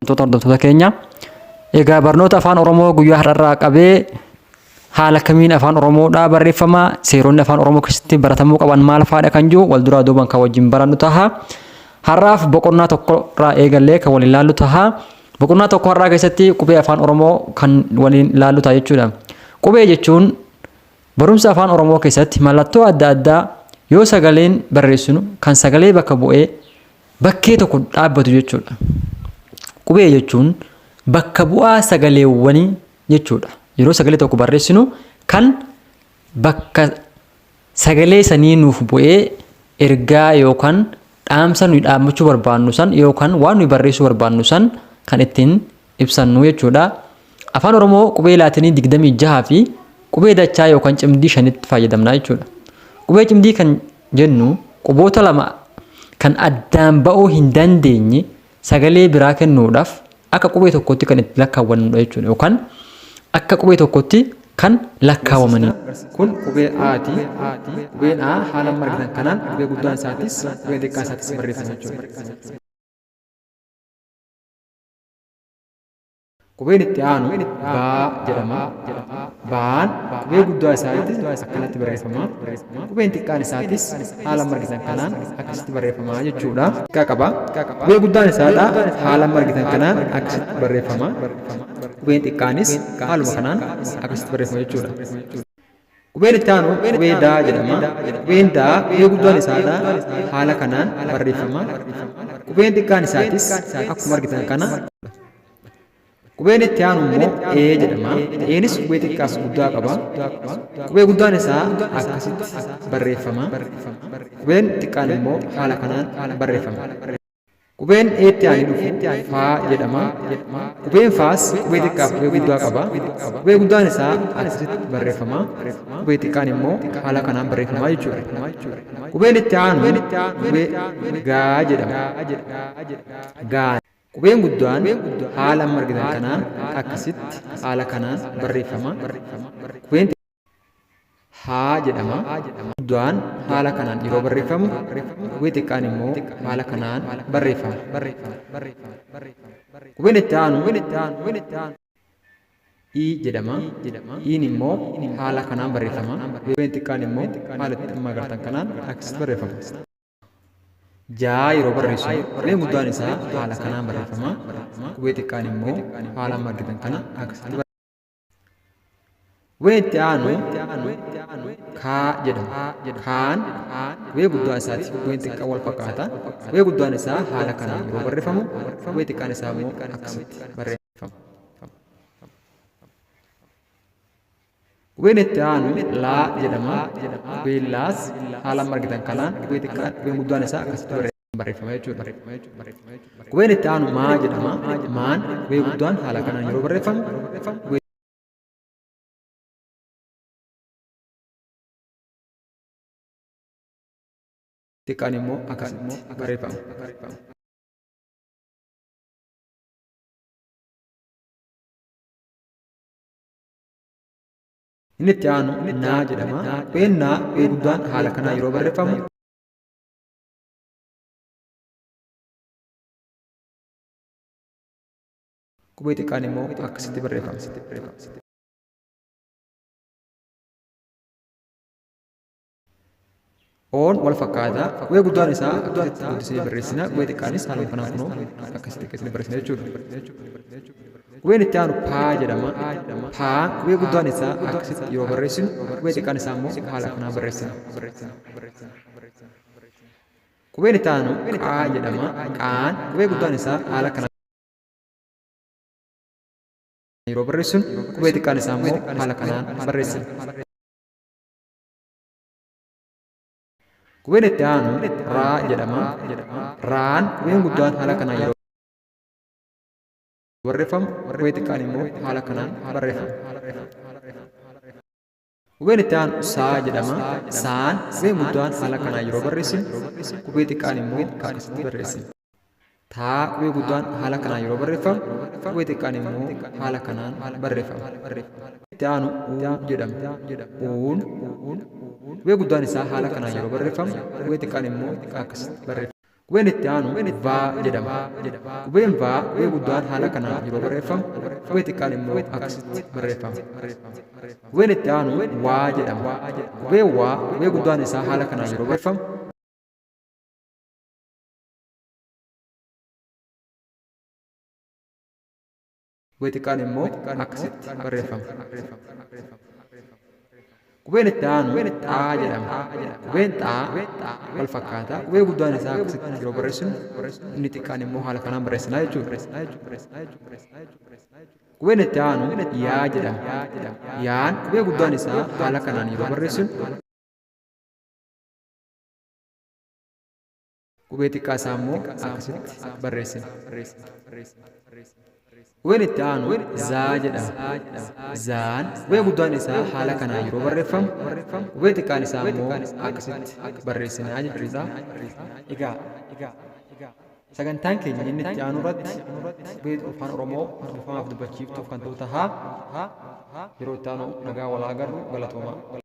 Hordoftoota keenya egaa barnoota afaan Oromoo guyyaa har'arraa qabee haala kamiin afaan Oromoodhaa barreeffama seeronni afaan Oromoo keessatti baratamuu qaban maal fa'aadha kan jiru wal duraa duubaan kan wajjin barannu taha. Har'aaf boqonnaa tokkorraa eegallee kan waliin ilaallu taha. Boqonnaa tokko har'aa keessatti qubee afaan Oromoo kan waliin ilaallu taha jechuudha. Qubee jechuun barumsa afaan Oromoo keessatti mallattoo adda addaa yoo sagaleen barreessinu kan sagalee bakka bu'ee bakkee tokko dhaabbatu jechuudha. Qubee jechuun bakka bu'aa sagaleewwanii jechuudha. Yeroo sagalee tokko barreessinu kan bakka sagalee sanii nuuf bu'ee ergaa yookaan dhaamsa nuyi dhaammachuu barbaannu san yookaan waan nuyi barreessuu barbaannu san kan ittiin ibsannu jechuudha. Afaan Oromoo qubee laatinii 26 fi qubee dachaa yookaan cimdii 5tti fayyadamna jechuudha. Qubee cimdii kan jennu quboota lama kan addaan ba'uu hin dandeenye sagalee biraa kennuudhaaf akka qubee tokkotti kan itti lakkaawwannudha jechuudha yookaan akka qubee tokkotti kan lakkaawwamanidha. Kun qubee Aati. Qubeen A haala margitan kanaan qubee guddaan isaatis qubee xiqqaan isaatis barreeffama jechuudha. Qubeen itti aanu baa jedhama. Baan qubee guddaa isaatis akkanatti barreeffama. Qubeen xiqqaan isaatis haala margitan kanaan akkasitti barreeffama jechuudha. Xiqqaa qaba. Qubee guddaan isaadha haala margitan kanaan akkasitti barreeffama. Qubeen xiqqaanis haaluma kanaan akkasitti barreeffama jechuudha. Qubeen itti aanu qubee daa jedhama. Qubeen daa qubee guddaan isaadha haala kanaan barreeffama. Qubeen xiqqaan isaatis akkuma argitan kana. Qubeen itti aanu immoo ee jedhama. Eenis qubee xiqqaas guddaa qaba. Qubee guddaan isaa akkasitti barreeffama. Qubeen xiqqaan immoo haala kanaan barreeffama. Qubeen eetti aanu dhufu faa jedhama. Qubeen faas qubee xiqqaaf qubee guddaa qaba. Qubee guddaan isaa akkasitti barreeffama. Qubee xiqqaan immoo haala kanaan barreeffama jechuudha. Qubeen itti aanu qubee gaa jedhama. Gaa. Qubeen guddaan haala margitan kanaan akkasitti haala kanaan barreeffama. Qubeen haa jedhama. Guddaan haala kanaan yeroo barreeffamu qubee xiqqaan immoo haala kanaan barreeffama. Qubeen itti aanu ii jedhama. Iin immoo haala kanaan barreeffama. Qubeen xiqqaan immoo haala margitan kanaan akkasitti barreeffama. Jaa yeroo barreessu qubeen guddaan isaa haala kanaan barreeffama. Qubee xiqqaan immoo haala margitan kana akkasitti barreeffama. Qubeen itti aanu kaa jedhama. Kaan qubee guddaa isaati. Qubeen xiqqaan wal fakkaata. Qubee guddaan isaa haala kanaan yeroo barreeffamu qubee xiqqaan isaa immoo akkasitti barreeffama. Qubeen itti aanu laa jedhama. Qubeen laas haala margitan kanaan qubee xiqqaan qubeen guddaan isaa akkasitti barreeffama jechuudha. Qubeen itti aanu maa jedhama. Maan qubee guddaan haala kanaan yeroo barreeffamu qubee xiqqaan immoo akkasitti barreeffama. Inni itti aanu naa jedhama. Qubeen naa qubee guddaan haala kanaan yeroo barreeffamu qubee xiqqaan immoo akkasitti barreeffama. Oon wal fakkaata. Qubee guddaan isaa akkasitti guddisee barreessina. Qubee xiqqaanis haala kanaan kunoo akkasitti barreessina jechuudha. Qubeen itti aanu paa jedhama. Paa qubee guddaan isaa akkasitti yeroo barreessinu qubee xiqqaan isaa immoo haala kanaan barreessina. Qubeen itti aanu qaa jedhama. Qaan qubee guddaan isaa haala kanaan yeroo barreessinu qubee xiqqaan isaa immoo haala kanaan barreessina. Qubeen itti aanu raa jedhama. Raan qubeen guddaan haala kanaan yeroo barreeffamu qubee xiqqaan immoo haala kanaan barreeffama. Qubeen itti aanu saa jedhama. Saan qubeen guddaan haala kanaan yeroo barreessinu qubee xiqqaan immoo akkasitti barreessina. Taa qubee guddaan haala kanaan yeroo barreeffamu qubee xiqqaan immoo haala kanaan barreeffama. Itti aanu uu jedhama. Uun qubee guddaan isaa haala kanaan yeroo barreeffamu qubee xiqqaan immoo akkasitti barreeffama. Qubeen itti aanu vaa jedhama. Qubeen vaa qubee guddaan haala kanaan yeroo barreeffamu qubee xiqqaan immoo akkasitti barreeffama. Qubeen itti aanu waa jedhama. Qubeen waa qubee guddaan isaa haala kanaan yeroo barreeffamu qubee xiqqaan immoo akkasitti barreeffama. Qubeen itti aanu xaa jedhama. Qubeen xaa wal fakkaata. Qubee guddaan isaa akkasitti yeroo barreessinu inni xiqqaan immoo haala kanaan barreessinaa jechuudha. Qubeen itti aanu yaa jedhama. Yaan qubee guddaan isaa haala kanaan yeroo barreessinu qubee xiqqaa isaa immoo akkasitti barreessina. Qubeen itti aanu zaa jedhama. Zaan qubee guddaan isaa haala kanaan yeroo barreeffamu qubee xiqqaan isaa immoo akkasitti barreessinaa jechuudha. Egaa sagantaan keenya inni itti aanu irratti qubee afaan Oromoo dubbifamaaf dubbachiiftuuf kan ta'u tahaa yeroo itti aanu nagaa walaa agarru galatoomaa.